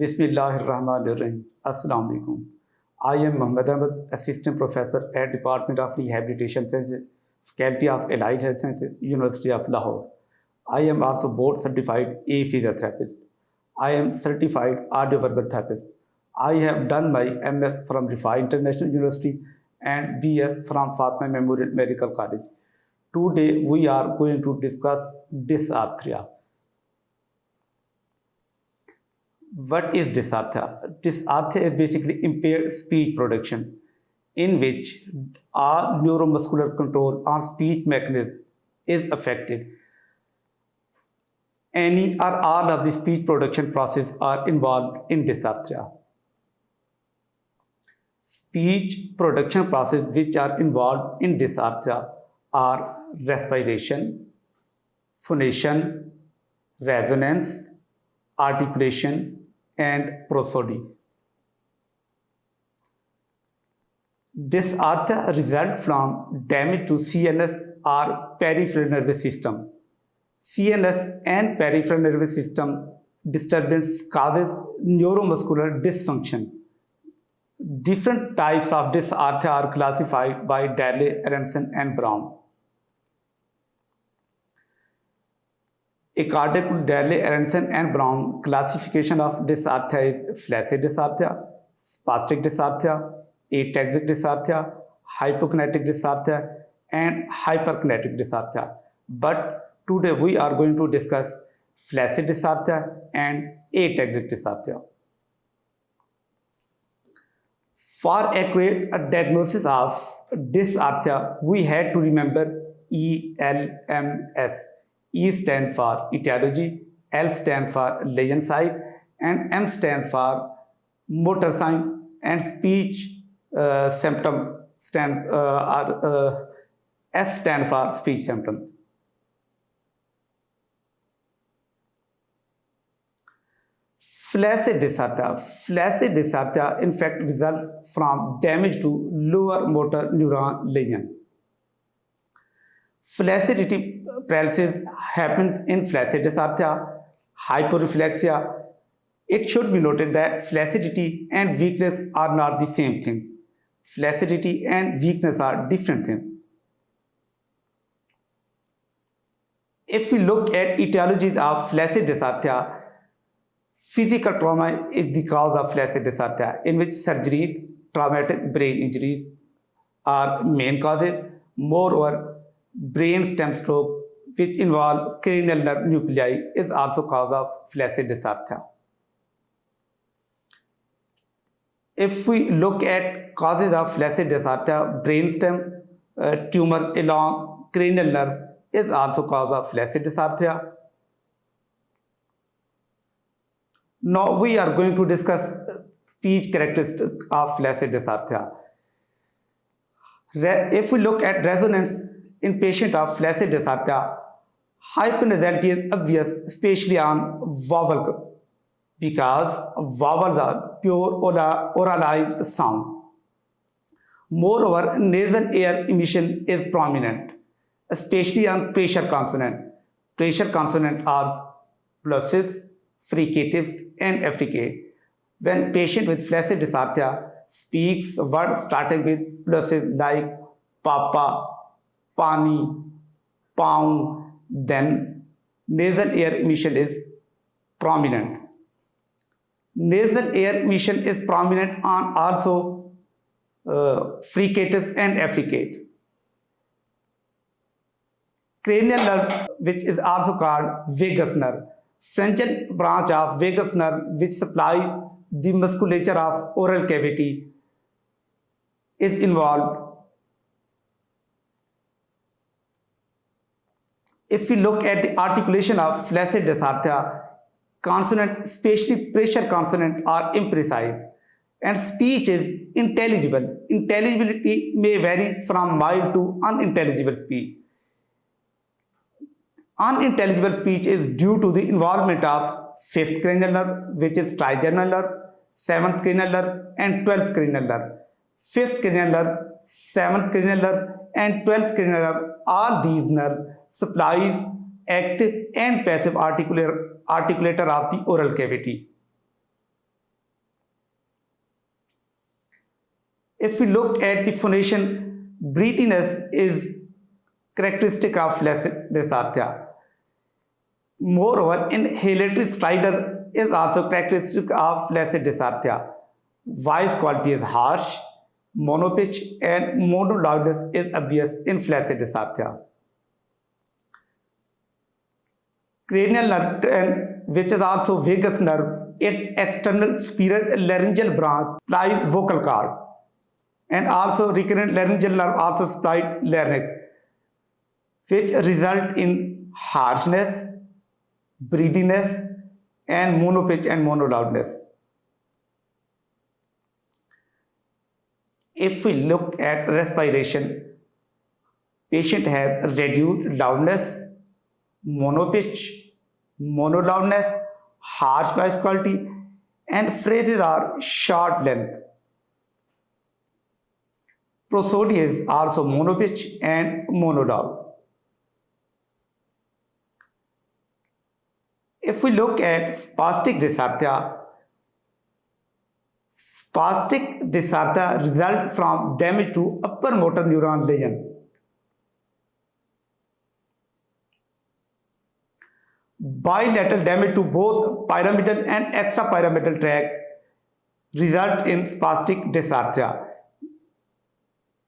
Bismillahirrahmanirrahim. Assalamu alaikum. I am Muhammad Ahmed, Assistant Professor at Department of Rehabilitation Sciences, Faculty of Allied Health Sciences, University of Lahore. I am also board certified A physiotherapist. I am certified audioverbal therapist. I have done my MS from Rifa International University and BS from Fatima Memorial Medical College. Today we are going to discuss dysarthria. What is dysarthria? Dysarthria is basically impaired speech production, in which our neuromuscular control on speech mechanism is affected. Any or all of the speech production process are involved in dysarthria. Speech production process which are involved in dysarthria are respiration, phonation, resonance, articulation, and prosody. Dysarthria results from damage to CNS or peripheral nervous system. CNS and peripheral nervous system disturbance causes neuromuscular dysfunction. Different types of dysarthria are classified by Daly, Aronson, and Brown. According to Daly, Aronson, and Brown, classification of dysarthria is flaccid dysarthria, spastic dysarthria, ataxic dysarthria, hypokinetic dysarthria, and hyperkinetic dysarthria. But today we are going to discuss flaccid dysarthria and ataxic dysarthria. For accurate diagnosis of dysarthria, we had to remember ELMS. E stands for etiology, L stands for lesion site, and M stands for motor sign, and speech symptom S stands for speech symptoms. Flaccid dysarthria in fact results from damage to lower motor neuron lesion. Flaccidity paralysis happens in flaccid dysarthria, hyporeflexia. It should be noted that flaccidity and weakness are not the same thing. Flaccidity and weakness are different things. If we look at etiologies of flaccid dysarthria, physical trauma is the cause of flaccid dysarthria, in which surgery, traumatic brain injuries are main causes. Moreover, brain stem stroke, which involve cranial nerve nuclei, is also cause of flaccid dysarthria. If we look at causes of flaccid dysarthria, brainstem tumor along cranial nerve is also cause of flaccid dysarthria. Now we are going to discuss speech characteristics of flaccid dysarthria. If we look at resonance in patient of flaccid dysarthria, hyponasality is obvious, especially on vowel, because vowels are pure oralized sound. Moreover, nasal air emission is prominent, especially on pressure consonant. Pressure consonant are plosive, fricative, and affricate. When patient with flaccid dysarthria speaks words starting with plosive like papa, pani, pound, then nasal air emission is prominent. Nasal air emission is prominent on also fricative and affricate. Cranial nerve, which is also called vagus nerve, frontal branch of vagus nerve, which supplies the musculature of oral cavity, is involved. If we look at the articulation of flaccid dysarthria, consonant, especially pressure consonant, are imprecise, and speech is intelligible. Intelligibility may vary from mild to unintelligible speech. Unintelligible speech is due to the involvement of 5th cranial nerve, which is trigeminal nerve, 7th cranial nerve, and 12th cranial nerve. 5th cranial nerve, 7th cranial nerve, and 12th cranial nerve, all these nerves supplies active and passive articulator of the oral cavity. If we look at the phonation, breathiness is characteristic of flaccid dysarthria. Moreover, inhalatory stridor is also characteristic of flaccid dysarthria. Voice quality is harsh, monopitch, and monoloudness is obvious in flaccid dysarthria. Cranial nerve, which is also vagus nerve, its external superior laryngeal branch supplies vocal cord, and also recurrent laryngeal nerve also supplies larynx, which result in harshness, breathiness, and monopitch and monoloudness. If we look at respiration, patient has reduced loudness, monopitch, monoloudness, harsh voice quality, and phrases are short length. Prosody is also monopitch and monoloud. If we look at spastic dysarthria results from damage to upper motor neuron lesion. Bilateral damage to both pyramidal and extrapyramidal tract result in spastic dysarthria.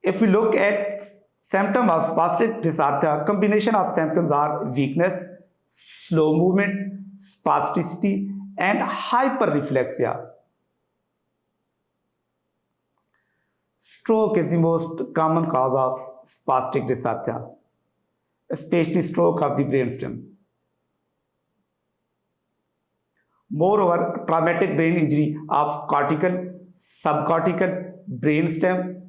If we look at symptoms of spastic dysarthria, combination of symptoms are weakness, slow movement, spasticity, and hyperreflexia. Stroke is the most common cause of spastic dysarthria, especially stroke of the brainstem. Moreover, traumatic brain injury of cortical, subcortical, brainstem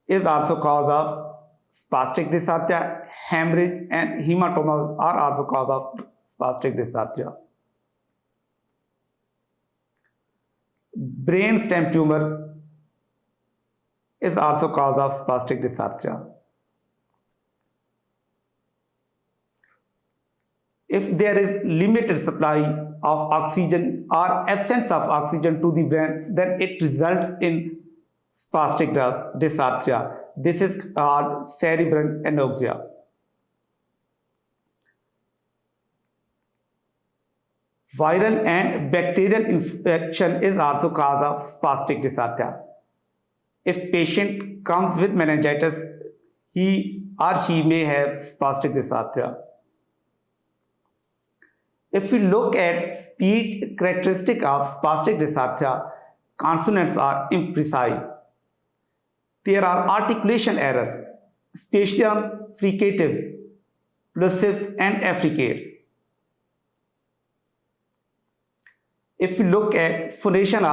is also cause of spastic dysarthria. Hemorrhage and hematomas are also cause of spastic dysarthria. Brainstem tumor is also cause of spastic dysarthria. If there is limited supply of oxygen or absence of oxygen to the brain, then it results in spastic dysarthria. This is called cerebral anoxia. Viral and bacterial infection is also cause of spastic dysarthria. If patient comes with meningitis, he or she may have spastic dysarthria. If we look at speech characteristic of spastic dysarthria, consonants are imprecise. There are articulation error, especially on fricative, plosive, and affricates. If we look at phonation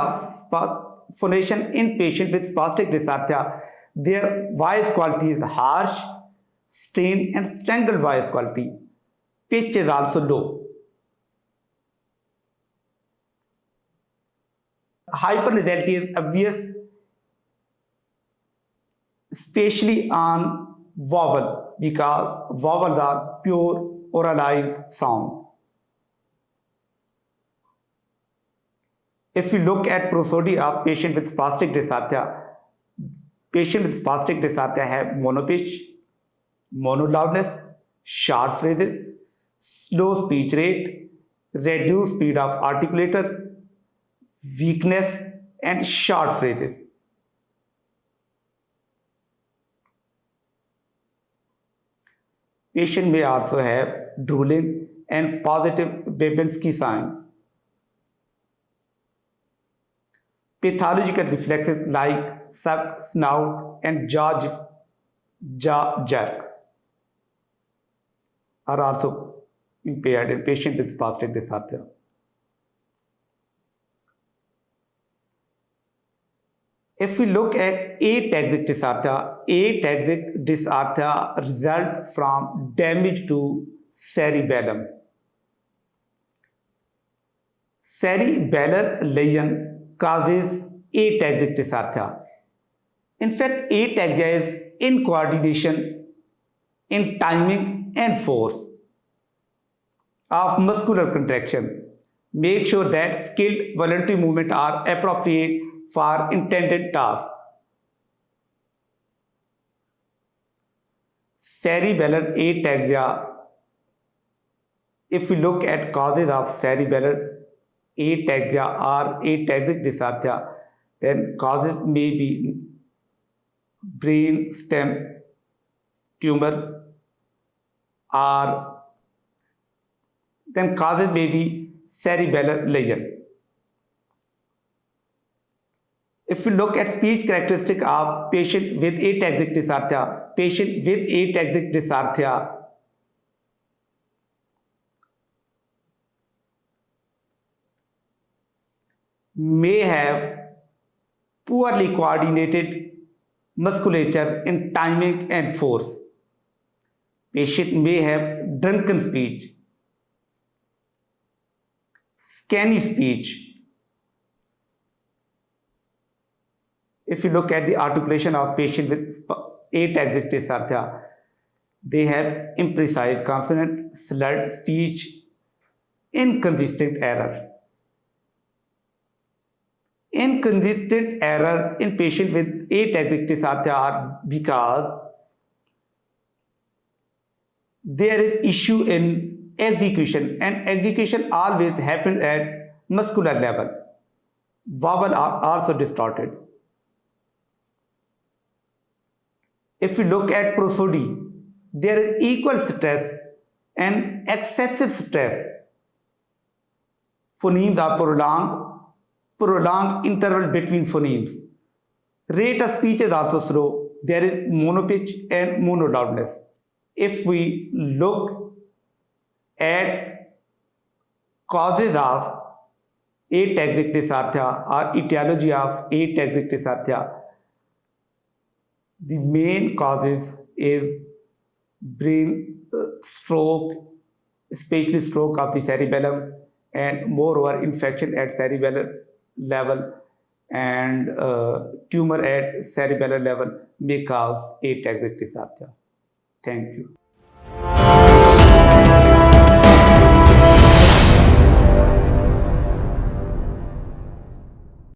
in patient with spastic dysarthria, their voice quality is harsh, strained, and strangled voice quality. Pitch is also low. Hypernasality is obvious, especially on vowel, because vowels are pure oralized sound. If we look at prosody of patient with spastic dysarthria, have monopitch, monoloudness, short phrases, slow speech rate, reduced speed of articulator, weakness, and short phrases. Patient may also have drooling and positive Babinski signs. Pathological reflexes like suck, snout, and jaw jerk are also impaired in patient with spastic dysarthria. If we look at ataxic dysarthria result from damage to cerebellum. Cerebellar lesion causes ataxic dysarthria. In fact, ataxia is incoordination in timing and force of muscular contraction. Make sure that skilled voluntary movements are appropriate for intended task. cerebellar ataxia. If we look at causes of cerebellar ataxia or ataxic dysarthria, then causes may be brain stem tumor, or then causes may be cerebellar lesion. If we look at speech characteristic of patient with ataxic dysarthria, may have poorly coordinated musculature in timing and force. Patient may have drunken speech, scanny speech. If you look at the articulation of patient with ataxic dysarthria, they have imprecise consonant, slurred speech, inconsistent error. Inconsistent error in patient with ataxic dysarthria are because there is issue in execution, and execution always happens at muscular level. Vowel are also distorted. If we look at prosody, there is equal stress and excessive stress. Phonemes are prolonged interval between phonemes. Rate of speech is also slow. There is monopitch and monoloudness. If we look at causes of ataxic dysarthria or etiology of ataxic dysarthria, the main causes is brain stroke, especially stroke of the cerebellum, and moreover infection at cerebellar level and tumor at cerebellar level may cause ataxic dysarthria. Thank you.